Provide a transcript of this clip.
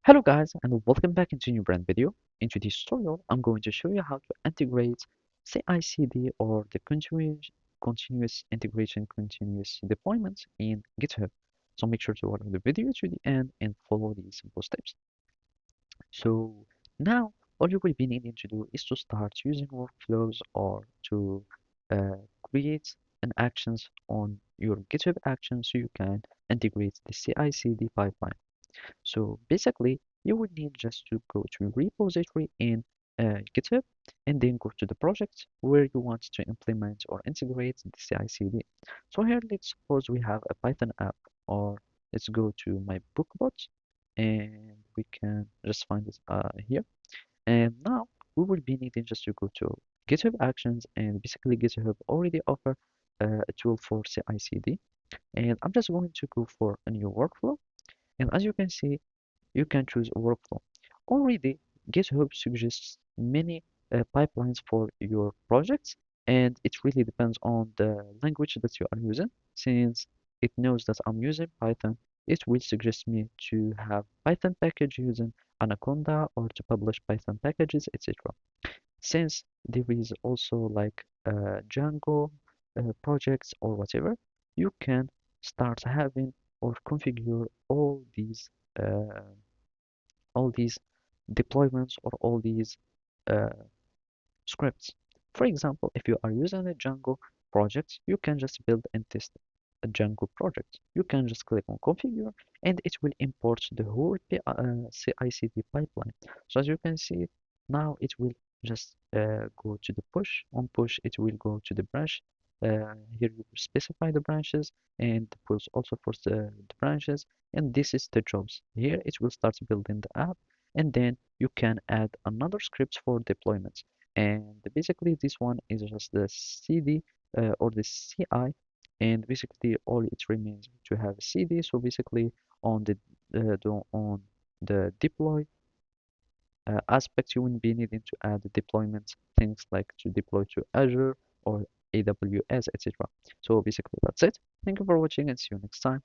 Hello guys and welcome back into a new brand video. In today's tutorial, I'm going to show you how to integrate CI/CD or the continuous integration, continuous deployment in GitHub. So make sure to watch the video to the end and follow these simple steps. So now all you will be needing to do is to start using workflows or to create an actions on your GitHub actions so you can integrate the CI/CD pipeline. So basically, you would need just to go to repository in GitHub and then go to the project where you want to implement or integrate the CI/CD. So here, let's suppose we have a Python app, or let's go to my bookbot and we can just find it here. And now we will be needing just to go to GitHub Actions, and basically GitHub already offer a tool for CI/CD. And I'm just going to go for a new workflow. And as you can see, you can choose a workflow. Already, GitHub suggests many pipelines for your projects, and it really depends on the language that you are using. Since it knows that I'm using Python, it will suggest me to have Python package using Anaconda or to publish Python packages, etc. Since there is also like Django projects or whatever, you can start having or configure uh, all these deployments or all these uh, scripts. For example, if you are using a Django project, you can just build and test a Django project. You can just click on configure and it will import the whole CI/CD pipeline. So as you can see, now it will just go to the push. On push, it will go to the branch. Here you specify the branches and the pulls also for the branches. And this is the jobs. Here it will start building the app and then you can add another scripts for deployments. And basically this one is just the CD or the CI, and basically all it remains to have CD. So basically on on the deploy aspect, you will be needing to add deployments, things like to deploy to Azure or AWS, etc. So basically that's it. Thank you for watching and see you next time.